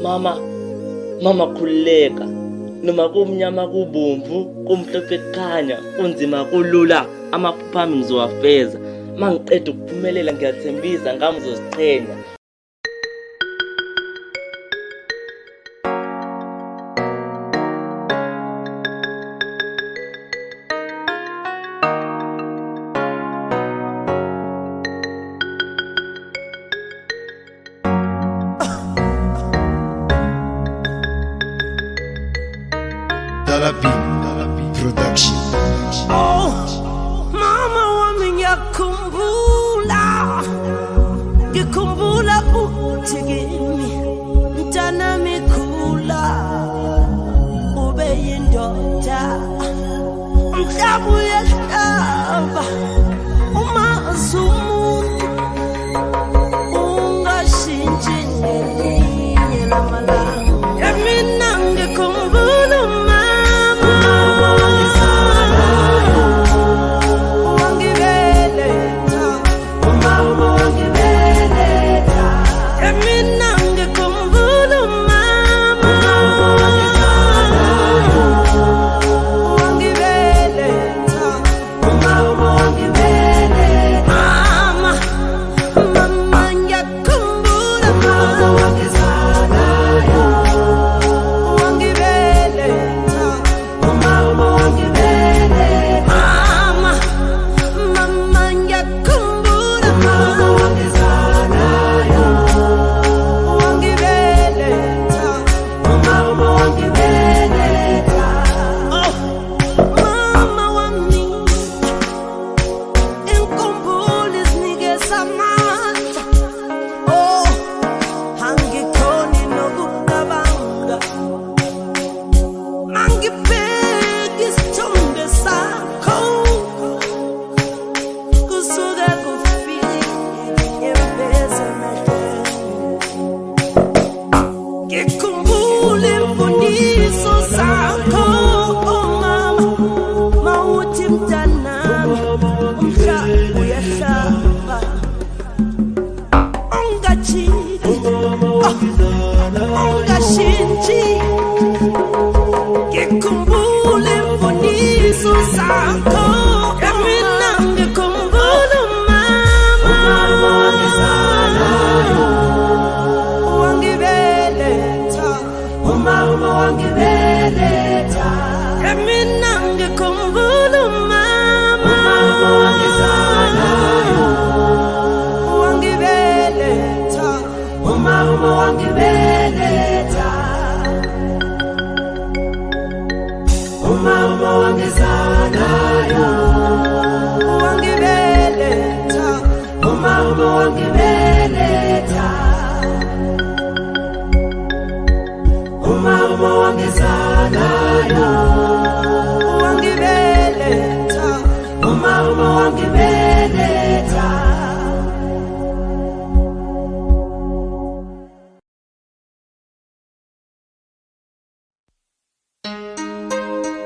Mama khululeka, noma kumnyama kubomvu, kumhlophe kukhanya, kunzima kulula, amaphupho ami ngizowafeza. Mangiqeda ukuphumelela ngiyathembisa ngami ngizoziqhenya. Production. Oh, mama wami ngikumbula uthi kimi mntana mikhula ube yindoda umhlaba uyahlaba uma usumuntu ungashintshi nelinye lamalanga mina ngikumbula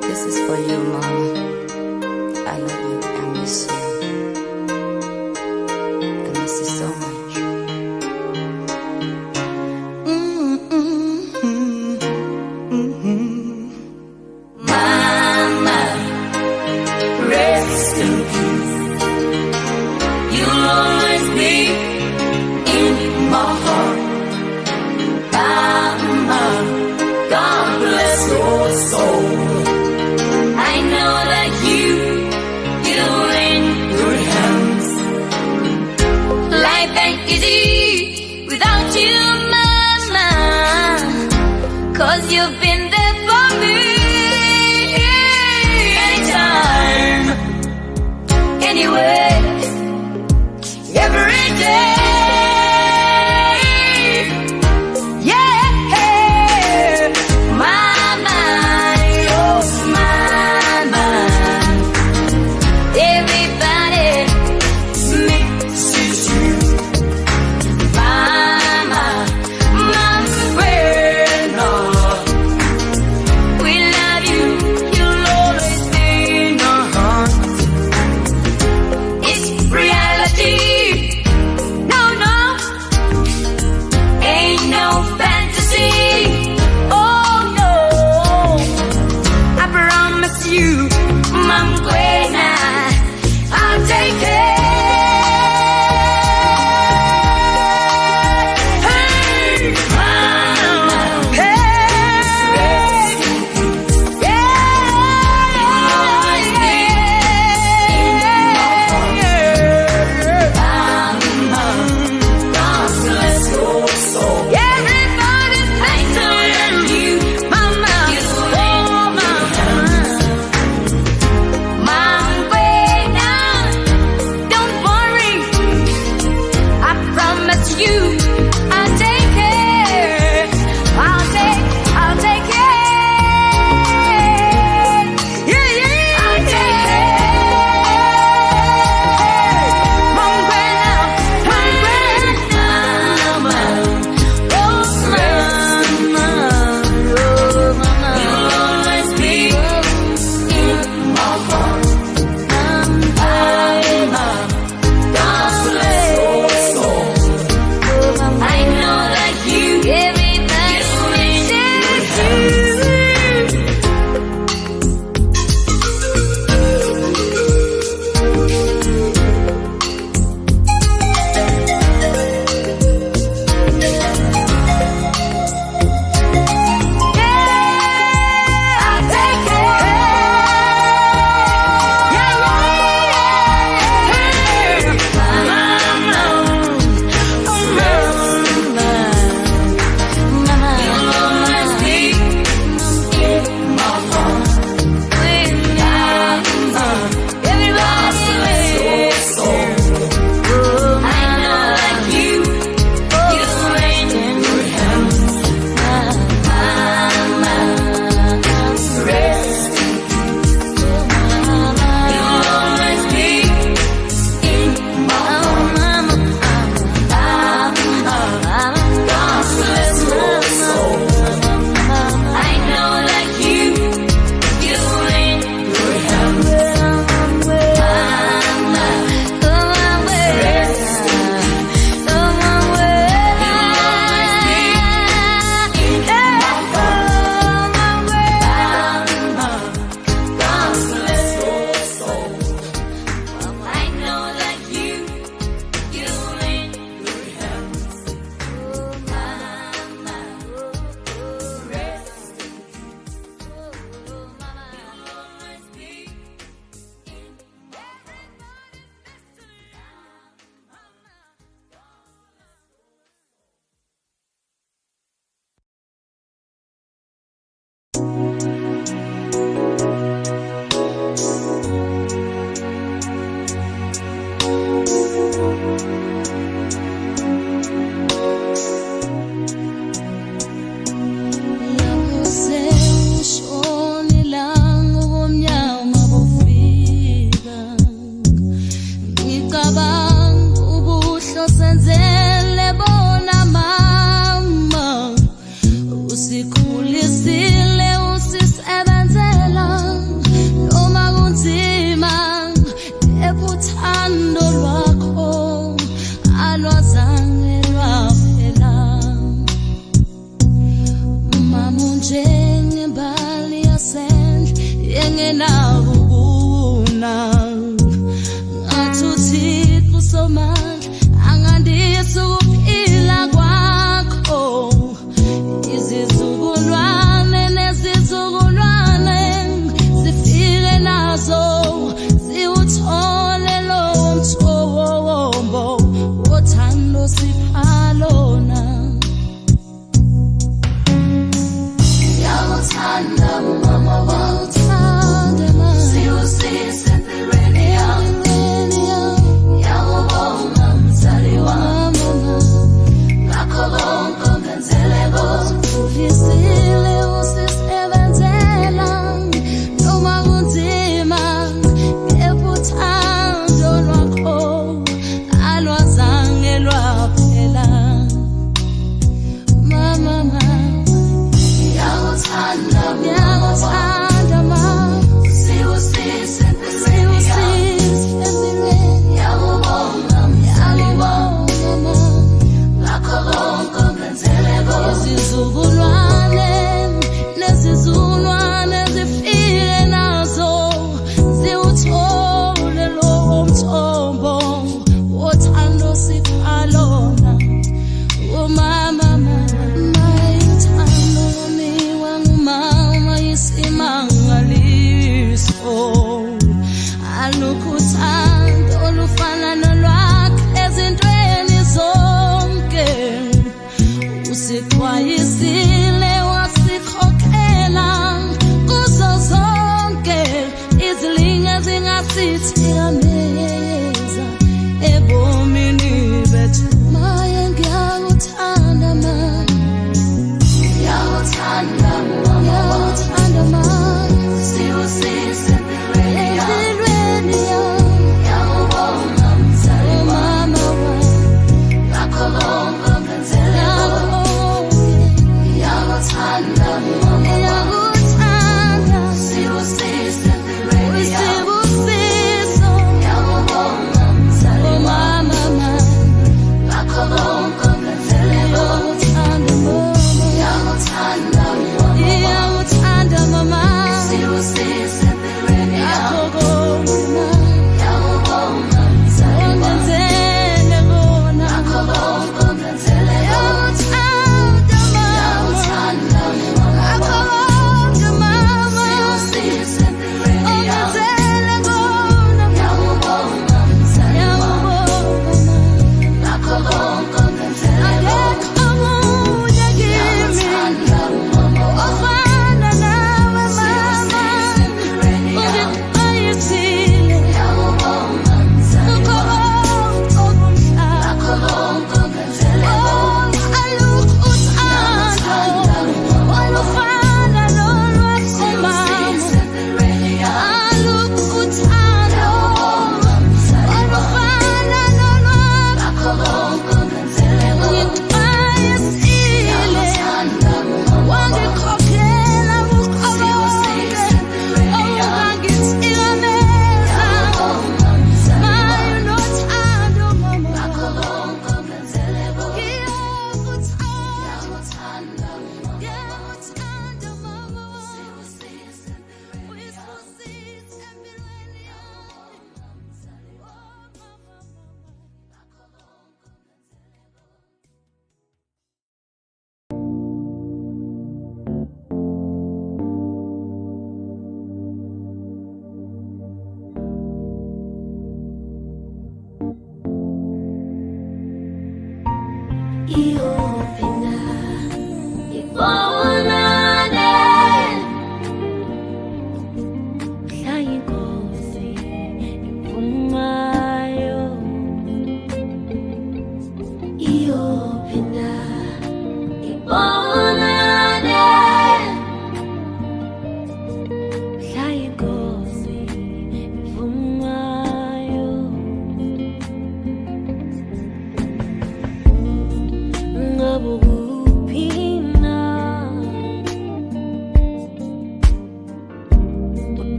This is for you, Mama. I love you and miss you. I miss you so much. Mama, rest in peace. You'll always be in my heart. Mama, God bless your soul. I know that you're in good hands. Life ain't easy without you, Mama, 'cause you've been there for me anytime, anyway, every day. Fantasy. Oh no, I promise you, Mama Gwen, I'll take care. Everybody's nice to usixwayisile wasikhokhela kuzo zonke izilinga zingasithikameza ebomini bethu. Maye ngiyakuthanda mama, ngiyakuthanda mama, siwusise empilweni yami. Ngiyakubonga mzali mama wami, ngakho konke ongenzele kona. Ngiyakutanda mama wami, siwusise empilweni yami. Ngiyakubonga mzali mama, ngakho konke ongenzele kona. Ngiyakutanda mama, siwusise empilweni yami. Ngiyakubonga mzali mama, ngakho konke ongenzele kona. Ngiyakutanda mama, siwusise empilweni yami. Ngiyakubonga mzali mama, ngakho konke ongenzele kona.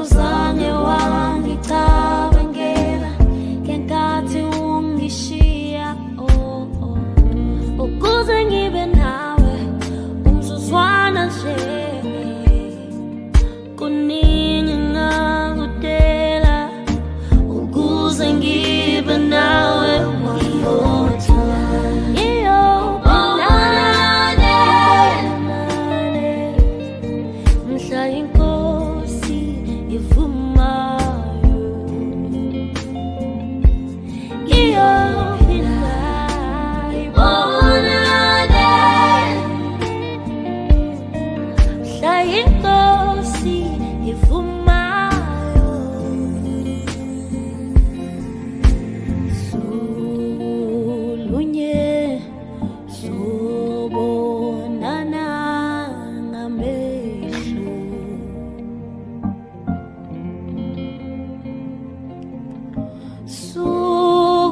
Uzange wangita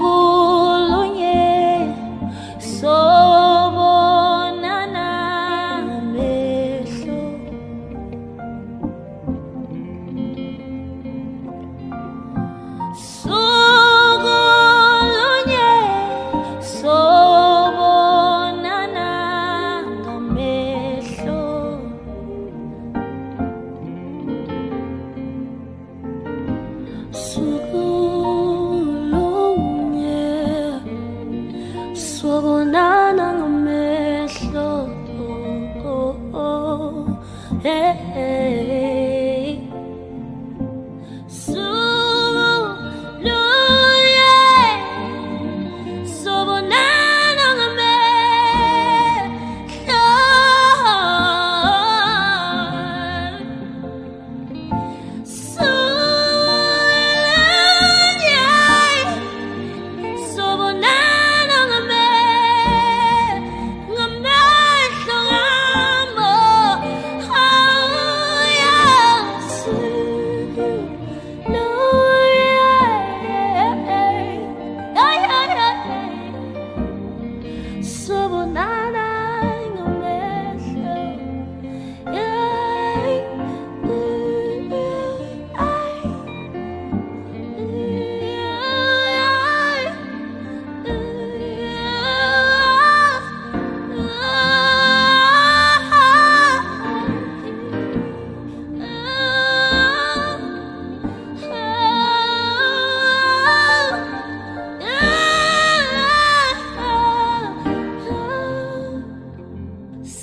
Sukulunye sobonana mehlo Sukulunye sobonana mehlo Sukulunye sobonana ngamehlo hey, hey. Sukulunye sobonana ngamehlo Sobonana ngamehlo ngamo Sobonana ngamehlo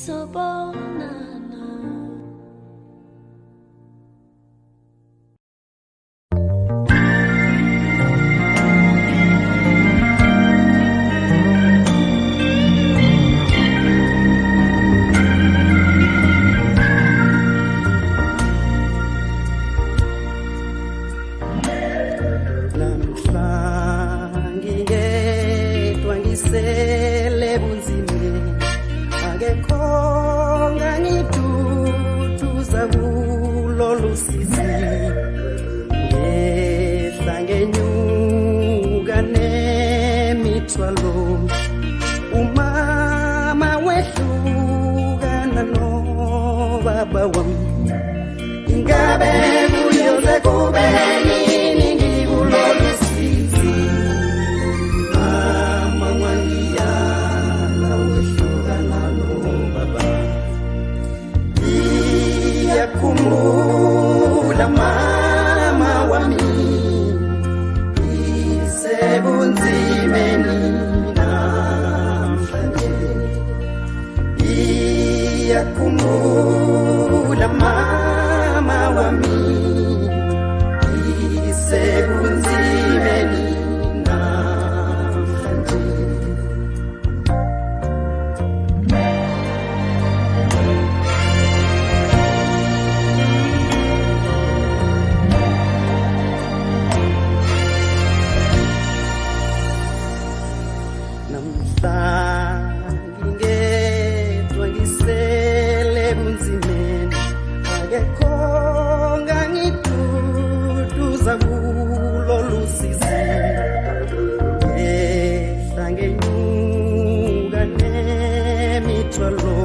Sobonana Ngingedwa ngisele bunzimeni akekho ngangitutuza kulolu sizi ngehla ngenyuka nemithwalo umama wehlukana nobaba wami ingabe kuyoze kube nini ngikulolu sizi mama wangiyala wehlukana nobaba iyakhumbula mama wami isebunzimeni namhlanje iyakhumbula mama wami isebunzimeni namhlanje ngingedwa ngisele bunzimeni akekho ngangitutuza kulolu sizi ngehla ngenyuka nemithwalo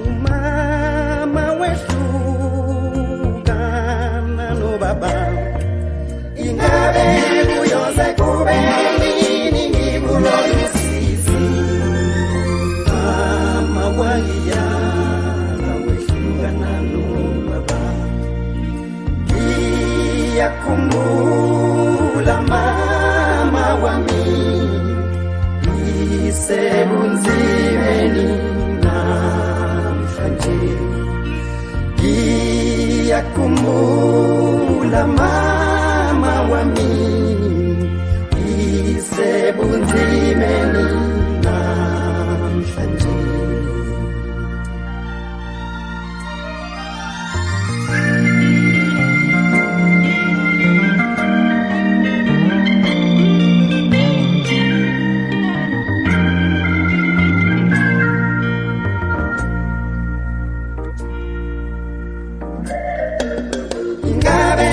umama wehlukana nobaba ingabe kuyoze kube nini ngikulolu sizi mama wangiyala wehlukana nobaba iyakhumbula mama wami isebunzimeni namhlanje iyakhumbula mama wami isebunzimeni namhlanje ingabe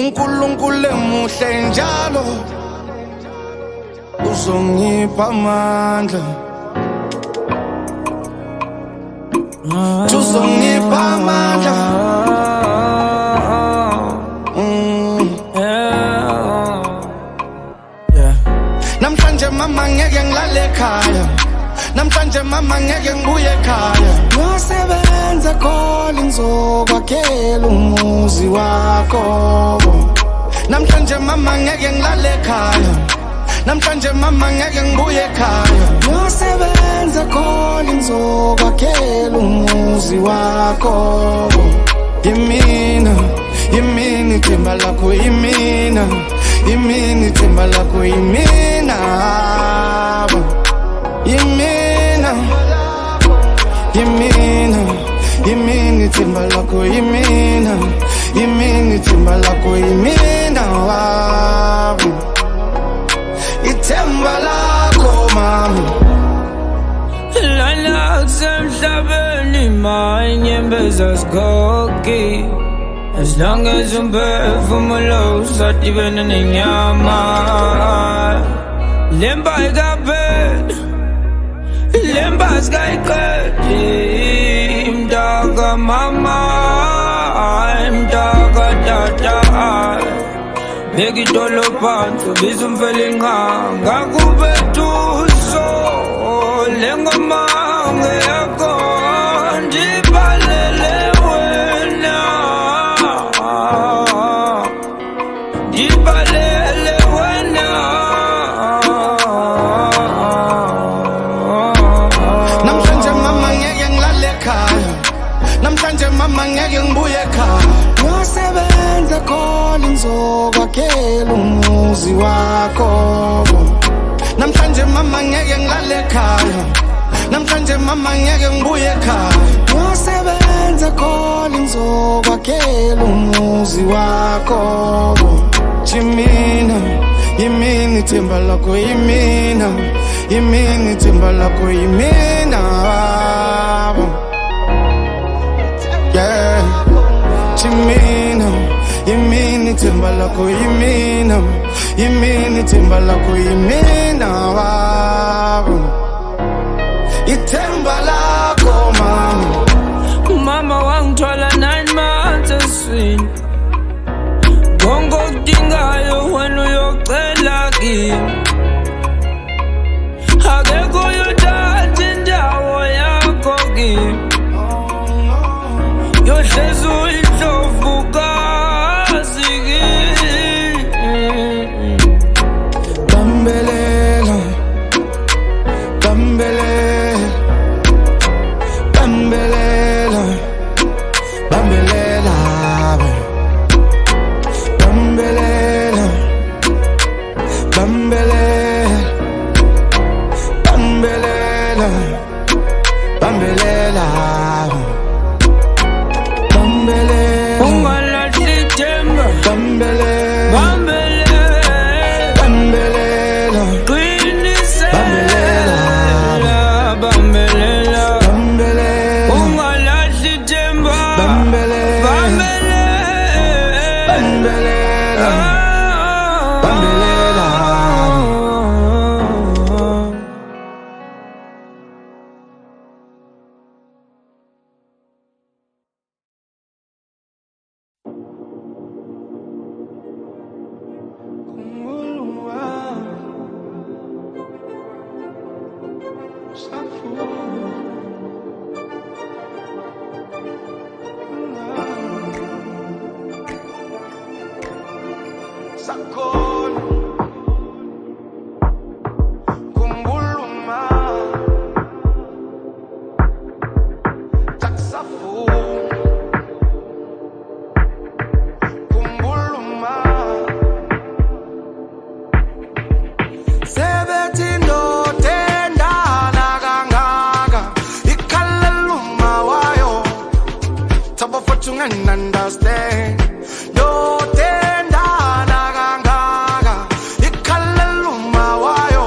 uNkulunkulu emuhle njalo uzongipha amandla uzongipha amandla namhlanje mama ngeke ngilale ekhaya namhlanje mama ngeke ngibuye ekhaya ngosebenza khona ngizokwakhela umuzi wakho namhlanje mama ngeke ngilale ekhaya namhlanje mama ngeke ngibuye ekhaya ngosebenza khona ngizokwakhela umuzi wakho yimina ithemba lakho yimina ithemba lakho yimina yimina ithemba lakho yimina ithemba lakho yimina ithemba lakho mama lana kusemhlabeni manyembeza sigogi as long as umphefumulo usadibene nenyama lemba ikaphetha lemba sikayiqedi mdaka mama mdaka tata bekitolo phansi biza umfelinqa ngakubethuso lengoma ngeyakho ndibhalele wena ndibhalele wena namhlanje mama ngeke ngilale ekhaya namhlanje mama ngeke ngibuye ekhaya ngosebenza khona ngizokwakhela umuzi wakho namhlanje mama ngeke ngilale ekhaya namhlanje mama ngeke ngibuye ekhaya ngosebenza khona ngizokwakhela umuzi wakho yimina ithemba lakho yimina ithemba lakho yimina yeah yimina ithemba lakho yimina ithemba lakho yimina ithemba lakho mama wangithola 9 months eswini konke okudingayo wena uyocela kimi akekho uyothatha indawo yakho kimi yohlezi uyihlovukazi kimi bambelela bambelela bambelela bambelela bambelela bambelela bambelela bambelela bambelela ungalahli ithemba bambelela bambelela qinisela bambelela ungalahli ithemba bambelela understand no tenda nagangaka ikhaleluma wayo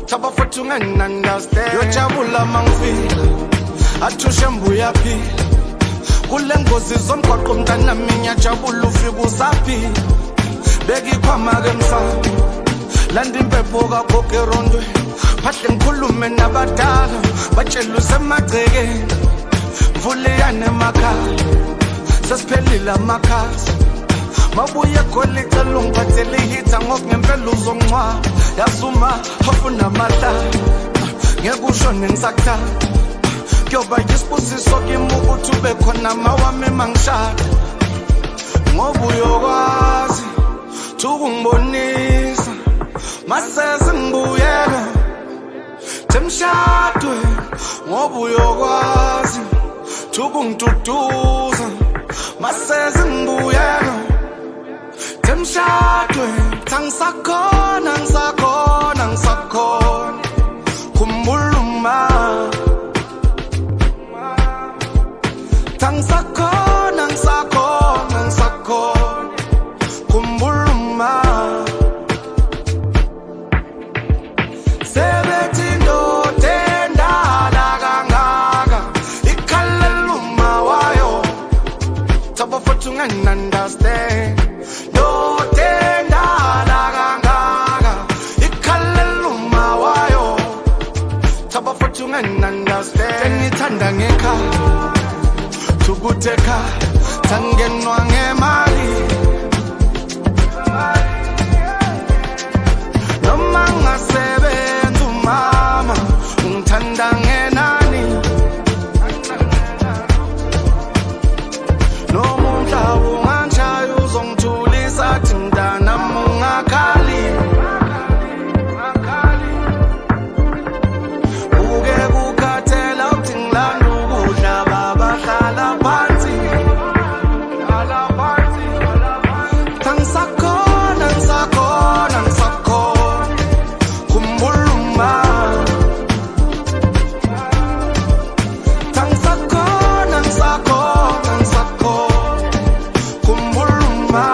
thaba futhi understand yojabula mangifika athushe mbuya phila kule ngozi zomgwaqo mntanami ngiyajabula ufika usaphi bekikhwama-ke mfana landa impepho kagogo erondweni phahle ngikhulume nabadala batshela usemagcekeni mvuliyane emakhaya sesiphelile amakhasi mabuye khona icela ungiphathele ihitha ngokungempela uzongcwaba yazuma afuna amahlala ngeke ushone ngisakuthanda kuyoba yisibusiso kimi ukuthi ube khona mawami mangishada ngoba uyokwazi ukungibonisa maseze ngibuyela temshadweni ngoba uyokwazi ukungiduduza maseze ngibuyela temshadweni tangisakhona khumbula uma tangisakhona khumbula uma sebethi ndoda endala kangaka ikhalela uma wayo thaba futhi unganunderstand ndoda endala kangaka ikhalela uma wayo thaba futhi unganunderstand ngithanda ngekhaya tukuteka tangenwa ngemali noma ngasebenza umama ungithanda ngenani noma umhlaba unganjaya uzongithulisa athi mntanami ungakhali uke kukhathela uthi ngilanda ukudla babahlala phansi tangisakhona khumbula uma tangisakhona khumbula uma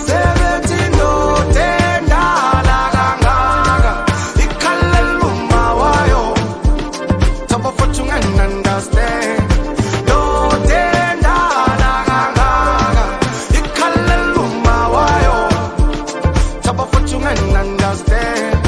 sebethi ndoda endala kangaka ikhalela uma wayo thaba futhi unganunderstand ndoda endala kangaka ikhalela uma wayo thaba futhi unganunderstand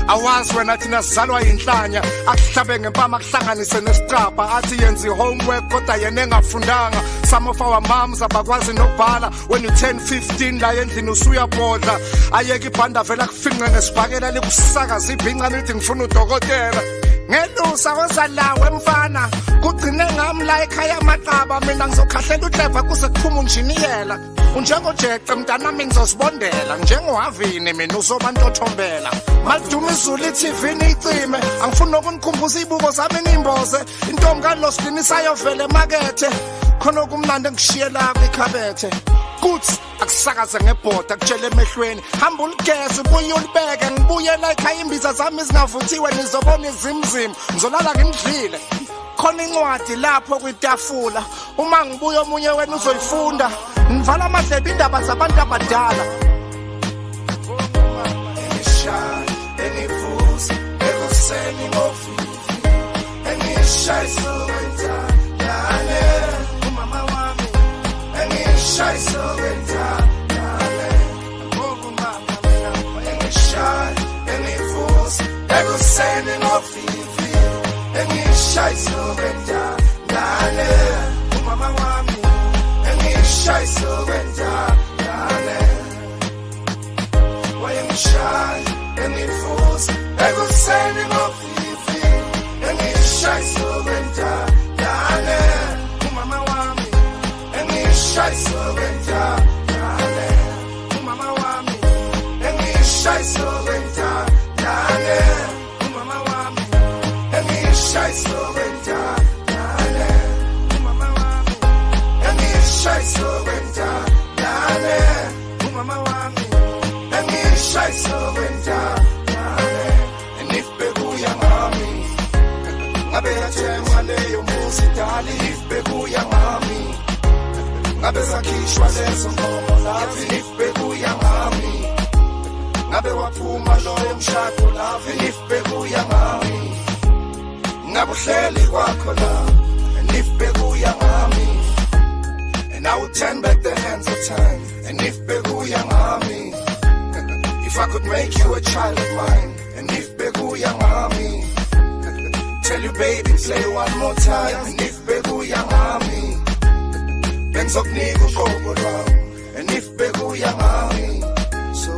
awazi wena thina sizalwa yinhlanya akuhlabe ngempama kuhlanganise nesicabha athi yenza homework kodwa yena engafundanga some of our moms abakwazi nokubhala when you 10 15 la endlini usuyabhodla ayeke ibhanda vela kufinqe ngesibhakela likusakaza ibhinqa lithi ngifuna udokotela ngelusa wozalawe mfana kugcine ngami la ekhaya amaqaba mina ngizokhahlela uhleva kuze kuphuma unjiniyela unjengojeqe mntanami ngizosibondela njengohavini mina uzobantothombela maliduma izulu i-TV icime angifuni nokunikhumbuza ibuko zami ngimboze intombi kaLosdinisayo vele emakethe khona kumnandi engishiyela kwikhabethe kuthi akusakaze ngebhoda kutshela emehlweni hamba uligeze ubuye ulibeke ngibuyela ekhaya imbiza zami zingavuthiwe nizobona izimzimo ngizolala ngimdlile ikhona incwadi lapho kwitafula uma ngibuya omunye wenu uzoyifunda ngivala amadlebe indaba zabantu abadala engivusa ekuseni ngofifi engishayisa wentandane umama wami engishayisa wentandane umama engishaya engivusa ekuseni ngofifi engishayisa wentandane umama wami engishayisa wentandane wayengishaya engivusa ekuseni ngofifi engishayisa wentandane umama wami engishayisa wentandane umama wami engishayisa wentandane umama wami engishayisa wentandane umama wami engishayisa wentandane umama wami engishayisa wentandane nifbebuya ngami ngabe yathengwa leyo mbuzi dali nifbebuya ngami ngabe zakhishwa lezo nkomo lavi nifbebuya ngami ngabe waphuma loyo mshado lavi nifbebuya ngami ngabe uhleli kwakho la nifbebuya ngami and I would turn back the hands of time and nifbebuya ngami if I could make you a child of mine and nifbebuya ngami tell you baby play one more time and nifbebuya ngami benzokunika uqobo lwami and nifbebuya ngami so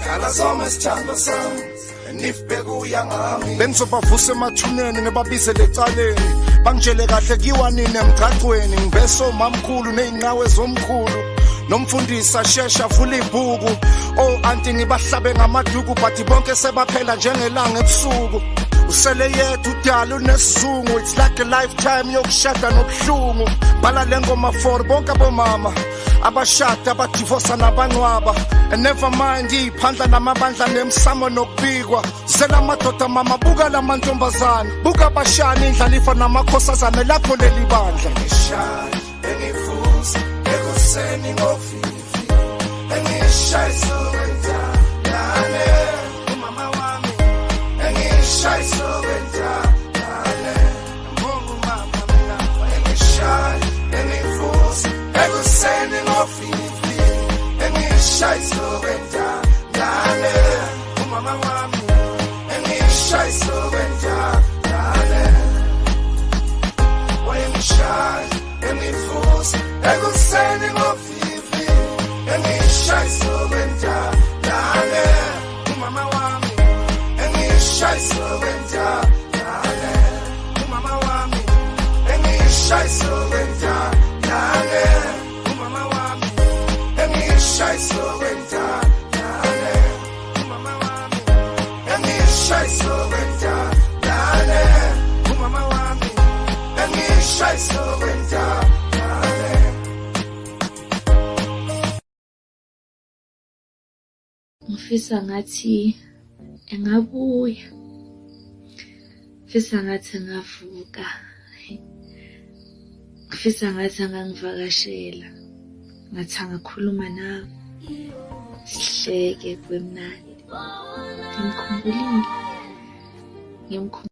khala zoma sithando sami and nifbebuya ngami benizobavuse emathuneni ngebabizele ecaleni bangitshele kahle kiwanini emgcagcweni ngibeso mamkhulu ney'nqawe zomkhulu nomfundisi ashesha vula ibhuku oh anti ngibahlabe ngamaduku but bonke sebaphela njengelanga ebusuku usele yedwa udala unesizungu it's like a lifetime yokushada nobuhlungu bhala le ngoma for bonke abomama abashada abadivosa nabanqwaba and never mind iphandla namabandla nemsamo nokubikwa zela amadoda mama buka lamantombazana buka abashana indlalifa namakhosazana lakho leli bandla ngishaya engivusa ekuseni ngofifi engishayisa wentandane umama wami engishayisa wentandane umama mina engishaya engivusa ekuseni ngofifi engishayisa wentandane umama wami engishayisa wentandane wayengishaya engivusa ekuseni ngofifi engishayisa wentandane umama wami engishayisa wentandane umama wami engishayisa wentandane umama wami engishayisa wentandane umama wami engishayisa wentandane umama wami engishayisa wentandane ngifisa ngathi engabuya ngifisa ngathi engavuka ngifisa ngathi angangivakashela ngathi angakhuluma nawe sihleke kwemnandi ngimkhumbulile